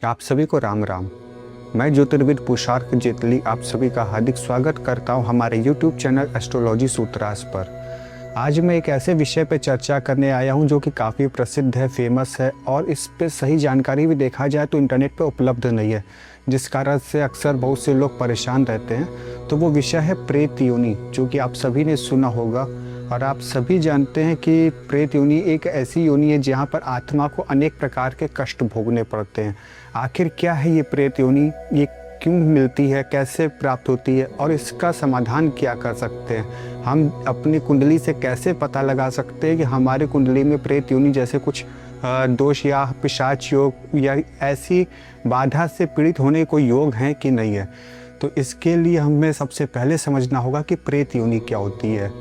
आप सभी को राम राम। मैं ज्योतिर्विद पुषार्क जेतली आप सभी का हार्दिक स्वागत करता हूं हमारे YouTube चैनल एस्ट्रोलॉजी सूत्रास पर। आज मैं एक ऐसे विषय पर चर्चा करने आया हूं जो कि काफ़ी प्रसिद्ध है, फेमस है और इस पे सही जानकारी भी देखा जाए तो इंटरनेट पे उपलब्ध नहीं है, जिस कारण से अक्सर बहुत से लोग परेशान रहते हैं। तो वो विषय है प्रेत योनि, जो कि आप सभी ने सुना होगा और आप सभी जानते हैं कि प्रेत योनि एक ऐसी योनि है जहाँ पर आत्मा को अनेक प्रकार के कष्ट भोगने पड़ते हैं। आखिर क्या है ये प्रेत योनि, ये क्यों मिलती है, कैसे प्राप्त होती है और इसका समाधान क्या कर सकते हैं? हम अपनी कुंडली से कैसे पता लगा सकते हैं कि हमारी कुंडली में प्रेत योनि जैसे कुछ दोष या पिशाच योग या ऐसी बाधा से पीड़ित होने के कोई योग हैं कि नहीं है? तो इसके लिए हमें सबसे पहले समझना होगा कि प्रेत योनि क्या होती है।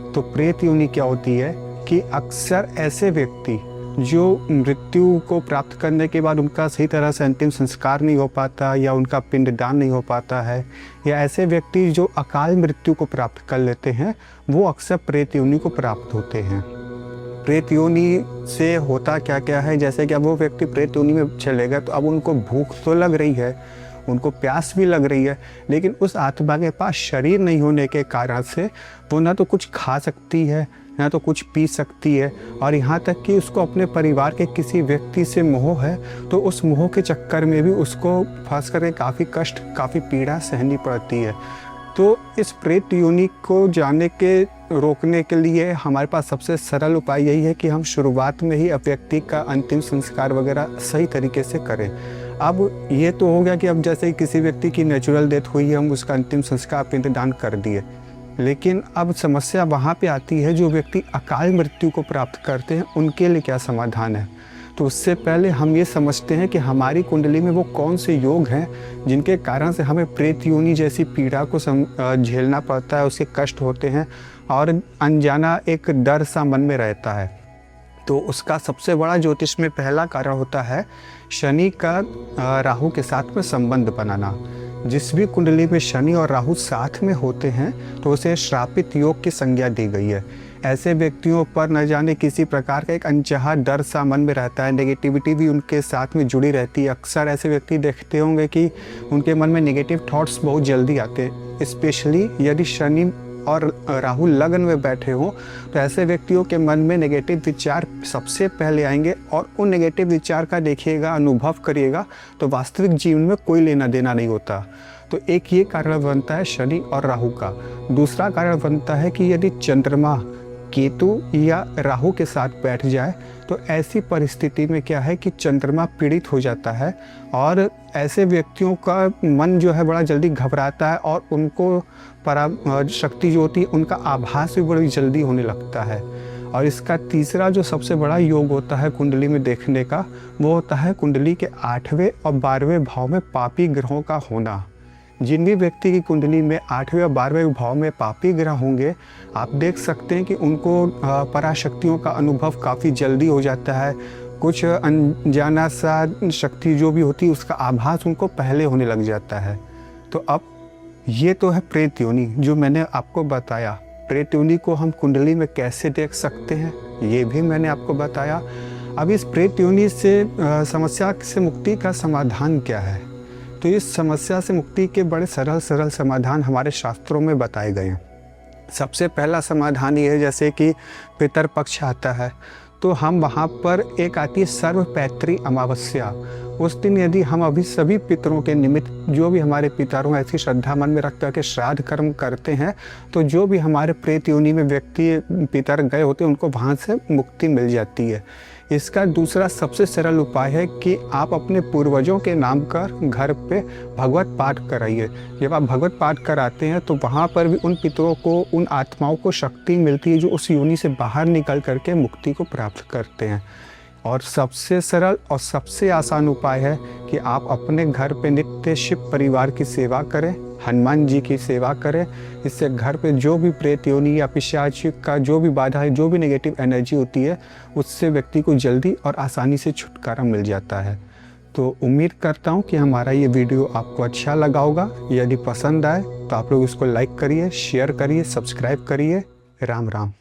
तो प्रेत योनि क्या होती है कि अक्सर ऐसे व्यक्ति जो मृत्यु को प्राप्त करने के बाद उनका सही तरह से अंतिम संस्कार नहीं हो पाता या उनका पिंडदान नहीं हो पाता है, या ऐसे व्यक्ति जो अकाल मृत्यु को प्राप्त कर लेते हैं, वो अक्सर प्रेत योनि को प्राप्त होते हैं। प्रेत योनि से होता क्या क्या है, जैसे कि अब वो व्यक्ति प्रेत योनि में चले गए तो अब उनको भूख तो लग रही है, उनको प्यास भी लग रही है, लेकिन उस आत्मा के पास शरीर नहीं होने के कारण से वो ना तो कुछ खा सकती है, ना तो कुछ पी सकती है, और यहाँ तक कि उसको अपने परिवार के किसी व्यक्ति से मोह है तो उस मोह के चक्कर में भी उसको फंस कर काफ़ी कष्ट, काफ़ी पीड़ा सहनी पड़ती है। तो इस प्रेत योनि को जाने के रोकने के लिए हमारे पास सबसे सरल उपाय यही है कि हम शुरुआत में ही व्यक्ति का अंतिम संस्कार वगैरह सही तरीके से करें। अब ये तो हो गया कि अब जैसे किसी व्यक्ति की नेचुरल डेथ हुई है, हम उसका अंतिम संस्कार पिंडदान कर दिए, लेकिन अब समस्या वहाँ पे आती है जो व्यक्ति अकाल मृत्यु को प्राप्त करते हैं, उनके लिए क्या समाधान है। तो उससे पहले हम ये समझते हैं कि हमारी कुंडली में वो कौन से योग हैं जिनके कारण से हमें प्रेत योनि जैसी पीड़ा को झेलना पड़ता है, उसके कष्ट होते हैं और अनजाना एक डर सा मन में रहता है। तो उसका सबसे बड़ा ज्योतिष में पहला कारण होता है शनि का राहु के साथ में संबंध बनाना। जिस भी कुंडली में शनि और राहु साथ में होते हैं तो उसे श्रापित योग की संज्ञा दी गई है। ऐसे व्यक्तियों पर न जाने किसी प्रकार का एक अनचाहा डर सा मन में रहता है, नेगेटिविटी भी उनके साथ में जुड़ी रहती है। अक्सर ऐसे व्यक्ति देखते होंगे कि उनके मन में नेगेटिव थॉट्स बहुत जल्दी आते हैं, स्पेशली यदि शनि और राहु लगन में बैठे हों तो ऐसे व्यक्तियों के मन में नेगेटिव विचार सबसे पहले आएंगे और उन नेगेटिव विचार का देखिएगा, अनुभव करिएगा तो वास्तविक जीवन में कोई लेना देना नहीं होता। तो एक ये कारण बनता है शनि और राहु का। दूसरा कारण बनता है कि यदि चंद्रमा केतु या राहु के साथ बैठ जाए तो ऐसी परिस्थिति में क्या है कि चंद्रमा पीड़ित हो जाता है और ऐसे व्यक्तियों का मन जो है बड़ा जल्दी घबराता है और उनको शक्ति जो होती है उनका आभास भी बड़ी जल्दी होने लगता है। और इसका तीसरा जो सबसे बड़ा योग होता है कुंडली में देखने का, वो होता है कुंडली के 8वें और 12वें भाव में पापी ग्रहों का होना। जिन भी व्यक्ति की कुंडली में 8वें और 12वें भाव में पापी ग्रह होंगे, आप देख सकते हैं कि उनको पराशक्तियों का अनुभव काफ़ी जल्दी हो जाता है। कुछ अनजाना सा शक्ति जो भी होती है उसका आभास उनको पहले होने लग जाता है। तो अब ये तो है प्रेत योनि जो मैंने आपको बताया। प्रेत योनि को हम कुंडली में कैसे देख सकते हैं ये भी मैंने आपको बताया। अब इस प्रेत योनि से समस्या से मुक्ति का समाधान क्या है? तो इस समस्या से मुक्ति के बड़े सरल समाधान हमारे शास्त्रों में बताए गए हैं। सबसे पहला समाधान ये है, जैसे कि पितर पक्ष आता है तो हम वहाँ पर एक आती है सर्वपैत्री अमावस्या। उस दिन यदि हम अभी सभी पितरों के निमित्त जो भी हमारे पितरों ऐसी श्रद्धा मन में रख करके श्राद्ध कर्म करते हैं तो जो भी हमारे प्रेत योनि में व्यक्ति पितर गए होते हैं उनको वहाँ से मुक्ति मिल जाती है। इसका दूसरा सबसे सरल उपाय है कि आप अपने पूर्वजों के नाम कर घर पे भगवत पाठ कराइए। जब आप भगवत पाठ कराते हैं तो वहाँ पर भी उन पितरों को, उन आत्माओं को शक्ति मिलती है जो उस योनि से बाहर निकल करके मुक्ति को प्राप्त करते हैं। और सबसे सरल और सबसे आसान उपाय है कि आप अपने घर पे नित्य शिव परिवार की सेवा करें, हनुमान जी की सेवा करें। इससे घर पे जो भी प्रेत योनि या पिशाच का जो भी बाधा है, जो भी नेगेटिव एनर्जी होती है, उससे व्यक्ति को जल्दी और आसानी से छुटकारा मिल जाता है। तो उम्मीद करता हूँ कि हमारा ये वीडियो आपको अच्छा लगा होगा। यदि पसंद आए तो आप लोग इसको लाइक करिए, शेयर करिए, सब्सक्राइब करिए। राम राम।